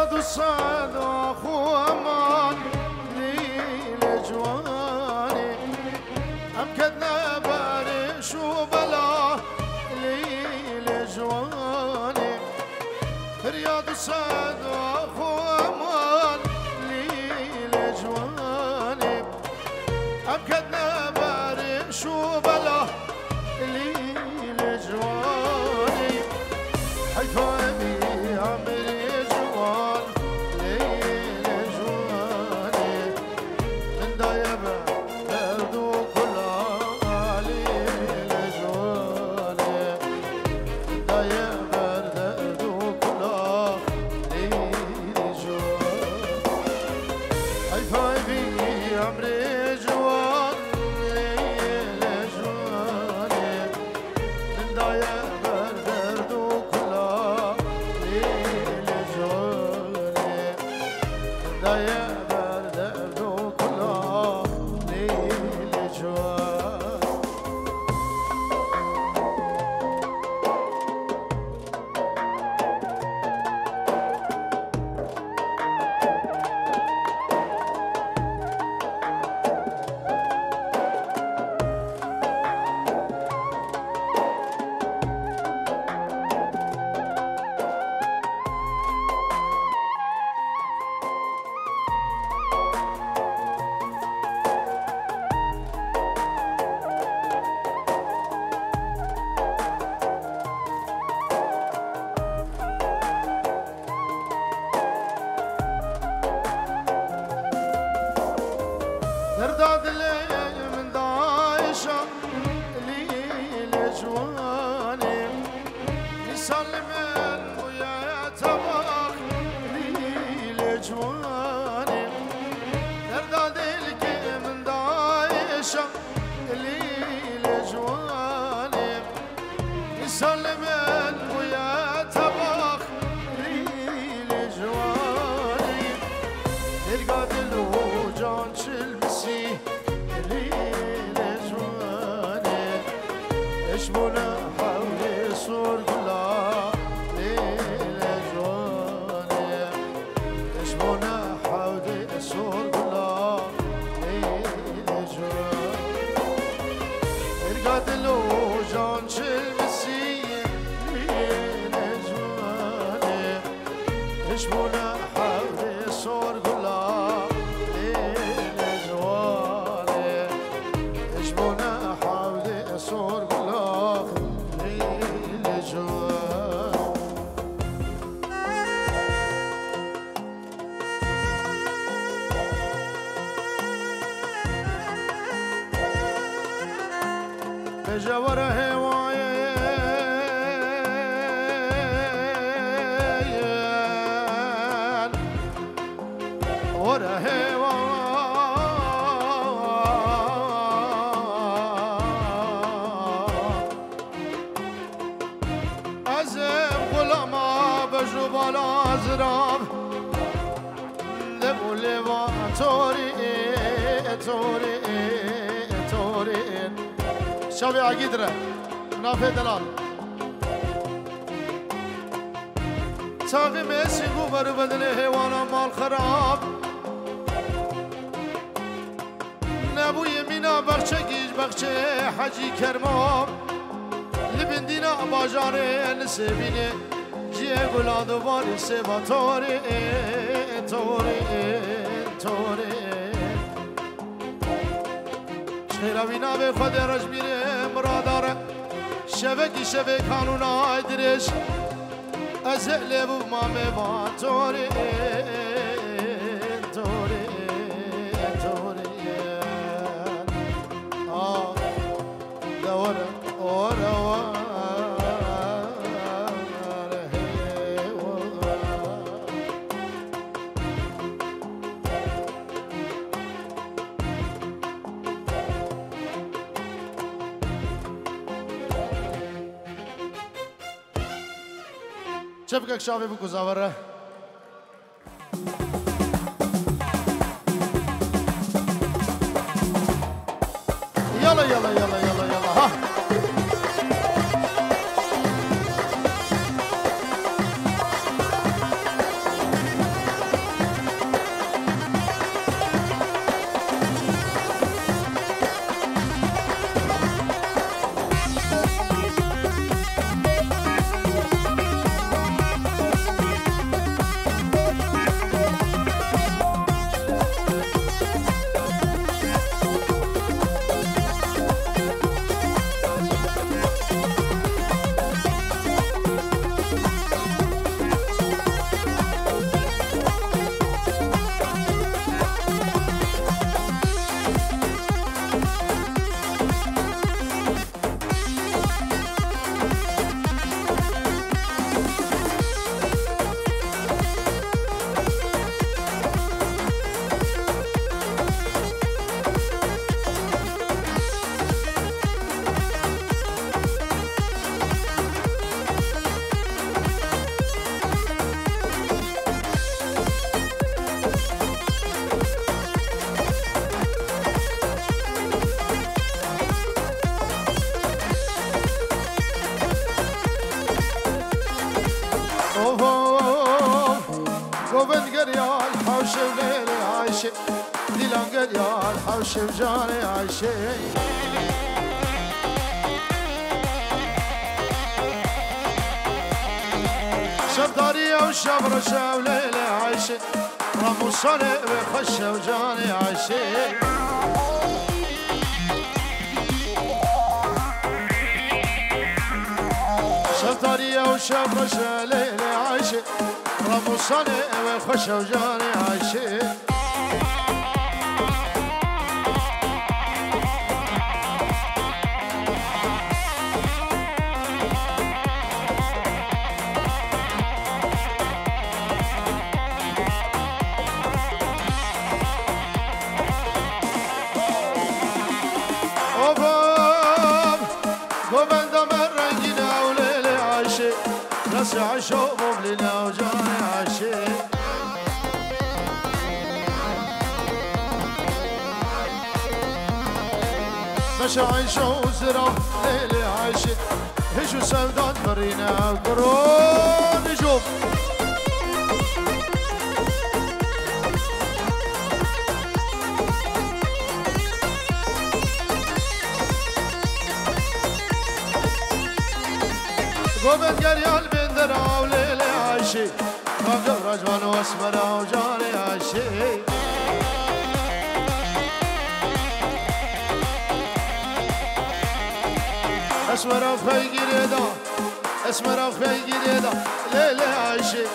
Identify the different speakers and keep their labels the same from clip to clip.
Speaker 1: فرياد الصاد اخو امان ليل جواني امكدنا بارش وبلا ليل جواني فرياد الصاد اخو امان ليل جواني امكدنا بارش وبلا ليل جواني حيث ابي عمري جوان ليل جواني من دايما بردو كلها ليل جواني من دايما بردو كلها ليل جواني حيث ابي عمري جوان ليل جواني من دايما ترداد الليل من دايشة ليل جواني يسلمن ويا تباخ ليل جواني ترداد الليل من دايشة ليل جواني يسلمن ويا تباخ ليل جواني ترداد الوجان شلمسي ليل جواني اشبونا حولي صور كلها ليل جواني اشبونا حولي صور كلها ليل جواني تلقى الوجان شلمسي ليل جواني اشبونا حولي صور كلها صور بلاخ ليل جوان بجوار هواي ورا هواي جبال ازراب لبو لبا توري توري توري شابي عقيدرة نافي دلال ساقي ميسي قبر بدل هوانا مال خراب نبو يمينا بخشة گيج بخشة حجي كرمام لبندينا باجاري نسبيني جيه گلادو باری سبا توری توری توری شیروینا به خود رش بیره مراداره شبکی شبه کانون آیدرش از لبو ما میوان توری توری توری دوره اوره شبكك شافي بكو زاورة يلا يلا يلا يلا يلا ها قوبن قريال حوش وليلي عايشة ديلان قريال حوش وجاني عايشة شبدارية وشبر شاوليلي عايشة رموصاني بخشة وجاني عايشة شبدارية وشبر شاوليلي عايشة رموصاني بخشة وجاني عايشة عشو مبلنا وجاني عشي مشى عيشو وزرا ليلي عايشي هجو سودان مرينا وقرون نجوم قوبت قريال بندرا وليلي عايشي خاف رجوان واسمرا وجاني عايشي اسمرا وخيقي ريدا اسمرا وخيقي ريدا ليلي عايشي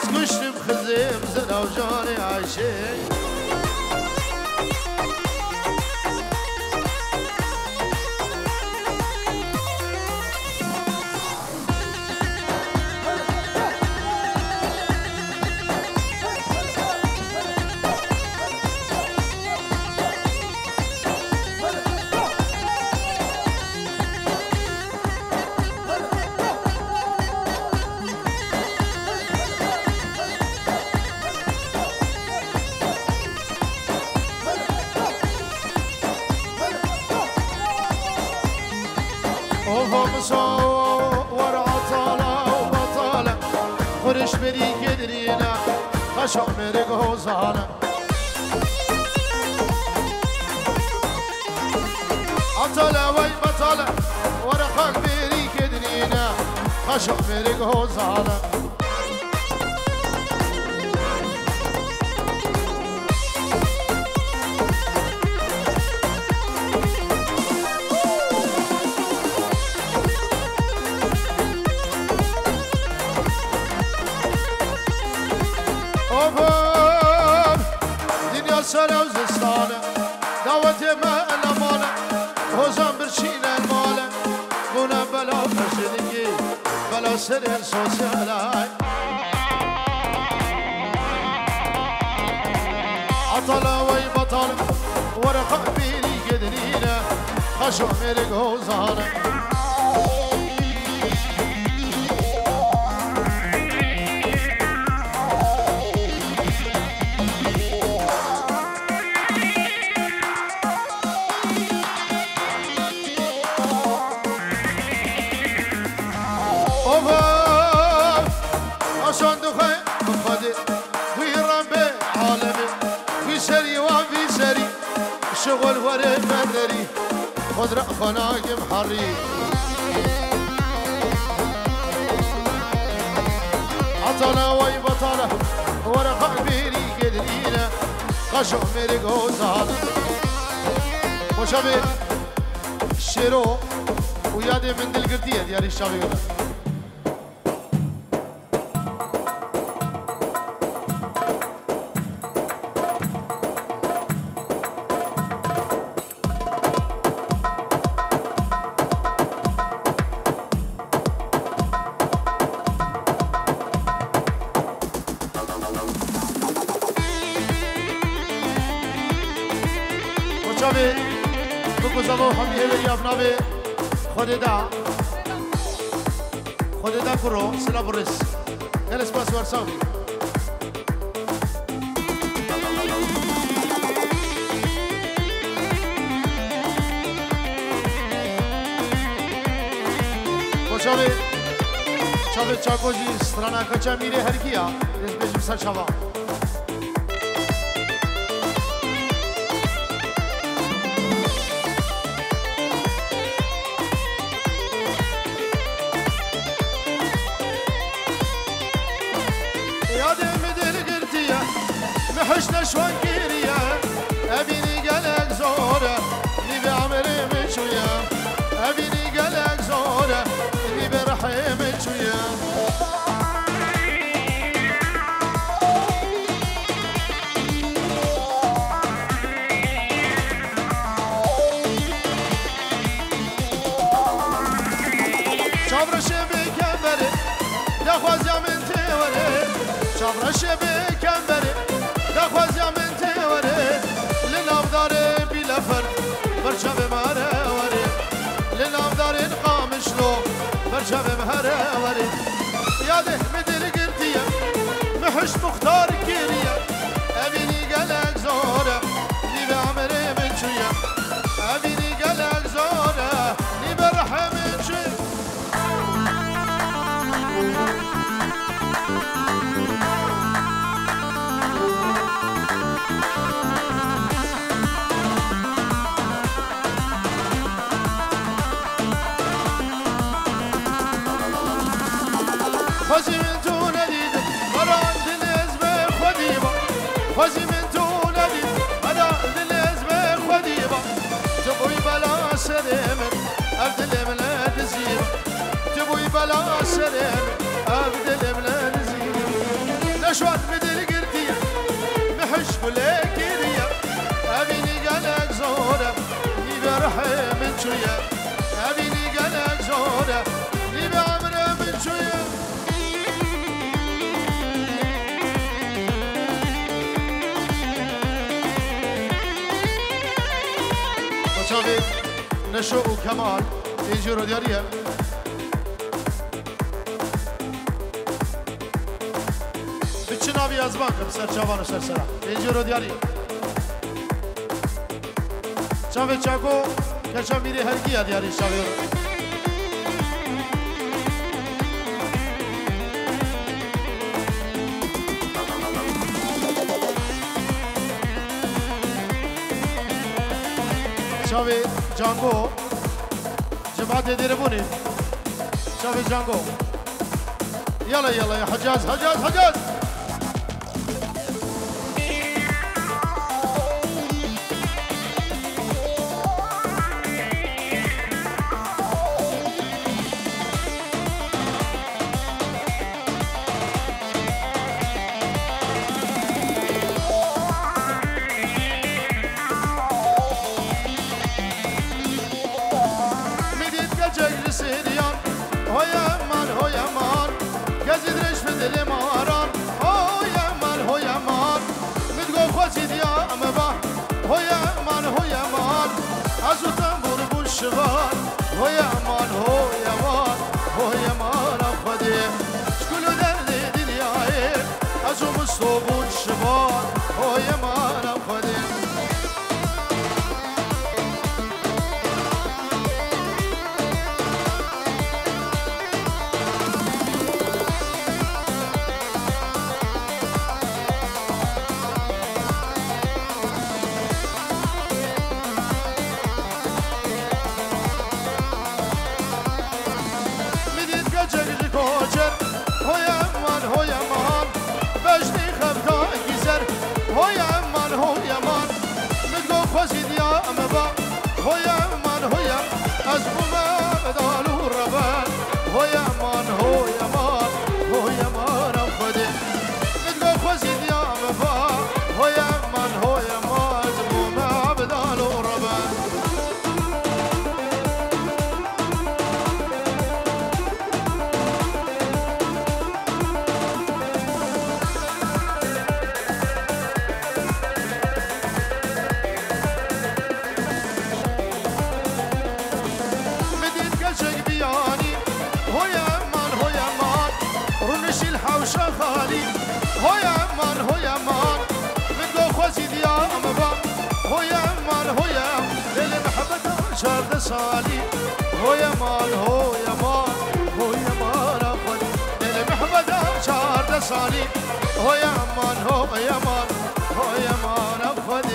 Speaker 1: سكشت بخزيم زنا وجاني عايشي خورش بری کدرینا خشم میره گوزانه عطاله وی بطاله ورقاک بری کدرینا خشم میره گوزانه سر وزستانه دعوت ما الامانه حوزان برشین الماله گونه بلا فشدگی بلا سر سوسیاله عطاله وی بطاله ورقه بیری قدرینه خشو میره گوزانه شغل ورد مدري خضر خناقم حري عطاله وي بطاله ورقة بيري قدرينا قشو ميري قوزانه مشابه الشيرو ويادي من دلقردية دياري الشاوية بگذارو همی هیوری افنابه خود دا کرو سلا برس هل اسپاس ورسامی شابه چاکوجی سترانا کچا میره هر کیا اس بجم سر شوا محش نشوان كيريا أبيني قلق زورة اللي بعمري من شوية أبيني قلق زورة اللي برحي من شوية شابر شبي كمبري دخواز يا من توري شابر شبي كمبري دخواز يا من توري للأفضل بلا فرد برشا بمهرة وري للأفضل نقامش له برشا بمهرة وري يا ده مدل قرتية محش مختار كيرية أبيني قلق زورة اللي بعمري من شوية أبيني قلق زورة اللي برحي من شوية خوزي من تو نديد مران دل ازمه خديبه خوزي من تو نديد مران دل ازمه خديبه تبوي بلا سلام ابدل بلا تزيب تبوي بلا سلام ابدل بلا تزيب نشوات بدل قرتي محش بلا كيريا ابيني قلق زوره يبرحي من شويه ابيني قلق زوره يبعمره من شويه شوفي نشو وكمال يجروا دياريا بتشنا بيازبان بسر شابان وسر سرا يجروا دياريا شوفي شاكو كشا ميري هرقيا دياري شوفي شاوی جانگو جماعت دیربونی شاوی جانگو يلا يلا يا حجاز حجاز حجاز هو يا مان هو يا مان هو يا مان أخدي شكل درد دنياي أزوم الصوب الشباب هو يا مان أخدي هو يا مان هو يا أزبما بدالو الربان هو يا مان هو يا مان هو يا مان أخدي نتقو خوزيد يا مبا هو يا مان هو يا مان أزبما بدالو الربان شغالي هو يا مان هو يا مان بدو خوزيد يا أمبا هو يا مان هو يا للمحبة شرد صالي هو يا مان هو يا مان هو يا مان أخذ للمحبة شرد صالي هو يا مان هو يا مان هو يا مان أخذ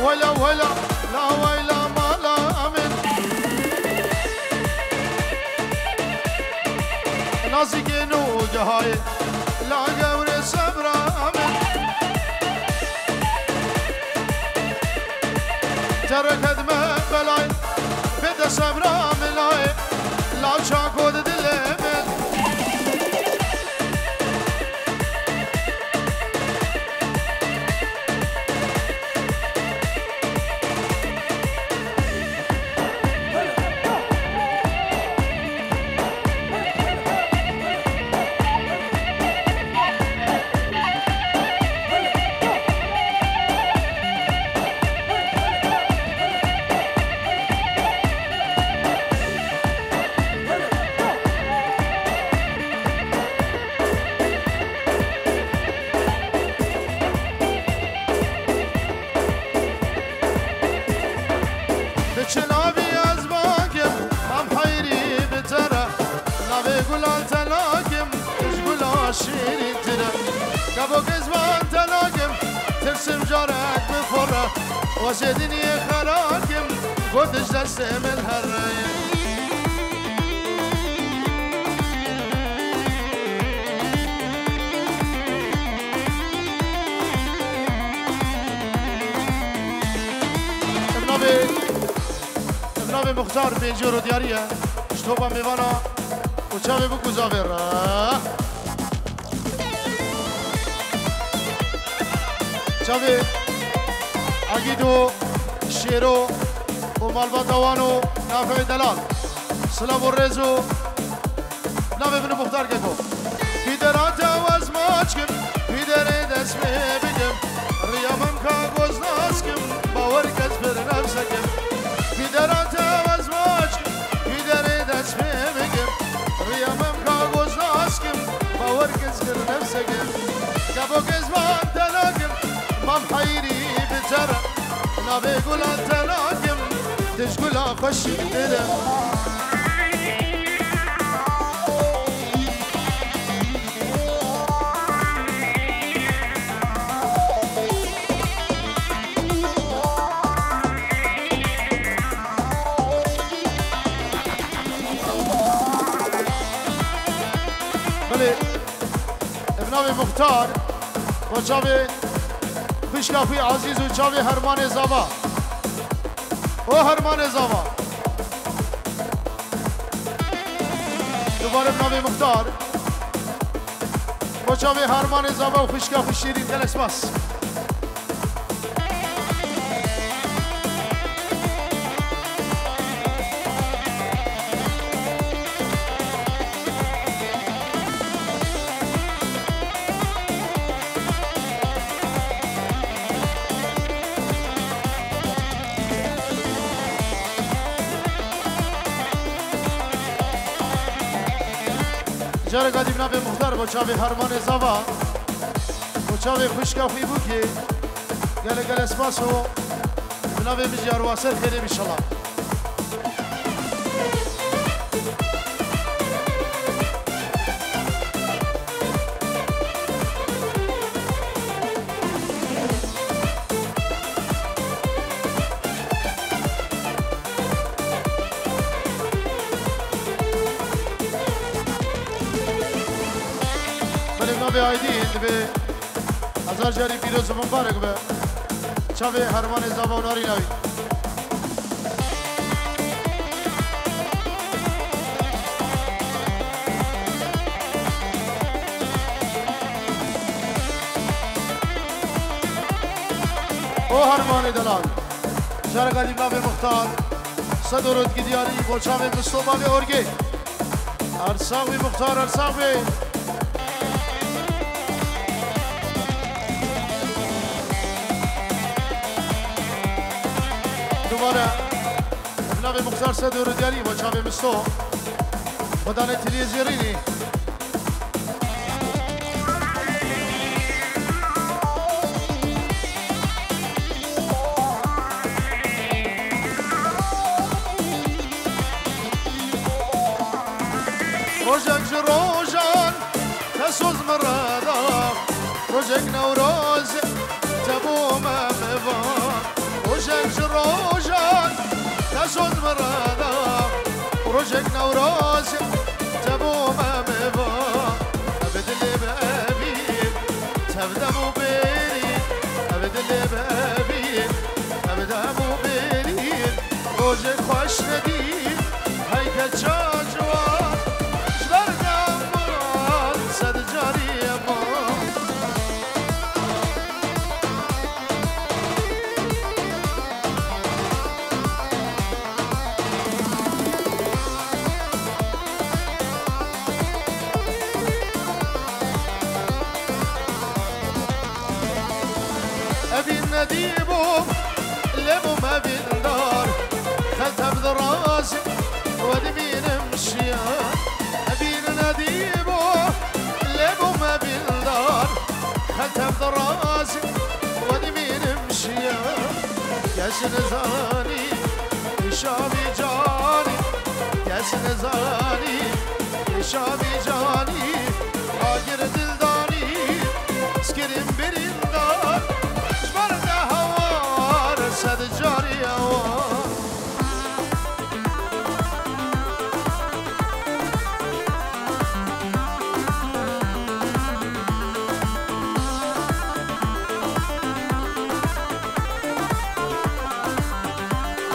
Speaker 1: ولا ولا لا ويلا ما لا أمن ناسي كنو جهاي لا قبر صبر أمن تركت ما بلاي بدا صبر ملاي لا شاكود دلمن شیرین تره کبو گزمان تلاقم ترسم جارك بفرة وزدني خلاكم قدش دستم الهرية ابنابي مختار بيجورو ديارية اشتوبا ميوانا وشابي بكو زافر شابي عقيدو شيرو ومالباتوانو نافع دلال سلام الرزو نافع بن مختار كتو في دراتا وازماجكم في دريد اسمي بكم ريامم كاغوز ناسكم باور كتفر نفسكم في دراتا وازماجكم في دريد اسمي بكم ريامم كاغوز ناسكم باور كتفر نفسكم كابو كزمان تلاكم مام حيري بترى نبي قول انت لاكم تشقول اخش بدلم بلي ابنامي مختار وشابي بشكافي عزيز وشابي هرمان زابا هرمان زابا دوباره بنابي مختار وشابي هرمان زابا وخشكافي شيرين تلسماس جاره قدیم نبی مختار با چاوی هرمان زوا با چاوی خوشکافی بوکی گل گل اسپاسو بنابی مجیار واسر خیلی بیشالله به آیدین به هزار جاری پیروز مبارک به چاوی هرمان زبا و ناری نوی او هرمان دلال جار قدیم نبی مختار صدورت کی دیاری با چاوی مصطفی اورگی ارساوی مختار ارساوی دوباره ابناء مختار صدور دیاری با چاوی مستو بدن تلویزیونی روزك جروجان تسوز مرادار روزك نوروز تبو ما مبان روجان تسود مرادا روجك نوراسي تبو ما مبا أبد اللي بأبين تبدا مو بيرين أبد اللي بأبين أبدا مو بيرين روجك خوش ندين هيك تشاجوان شبرنا مراد سد جاري أمان أبي نديبو لبو ما بين دار خلتها بدراسي ودمي نمشيان أبي نديبو لبو ما بين دار خلتها بدراسي ودمي نمشيان يا سنزاني شامي جاني يا سنزاني شامي جاني هاجر دلداني سكرين برين دار شبرنا هوار سد جاري هوار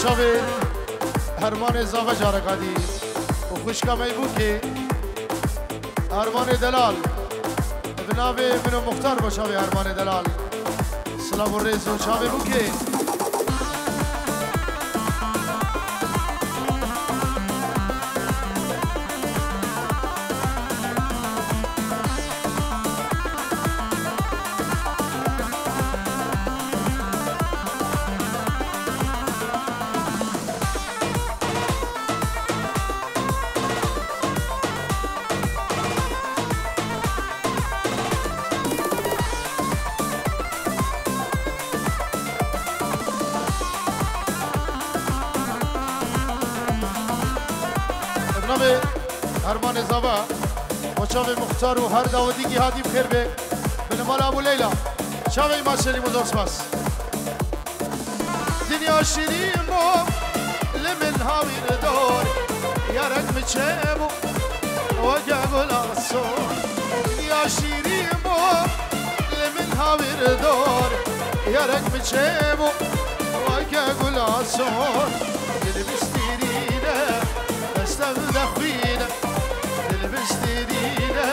Speaker 1: شاوید هرمان اضافه جارقادی و خوشکا میبوکی هرمان دلال بنابه منو مختار با شاوی هرمان دلال سلام و ریز و شاوی بوکی جناب هرمان زابا و شاوی مختار و هر داودی کی هادی بخیر به بنمال ابو لیلا شاوی ماشری مدرس بس دنیا شیرین بو لمن هاوی ندار یارک مچبو و جبل آسون دنیا شیرین بو لمن هاوی ندار یارک مچبو و جبل آسون دل بستیرینه استبدا خوينا للبستيرينا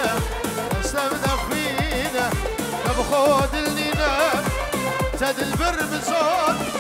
Speaker 1: استبدا خوينا نبخود النينا تد البر بصوت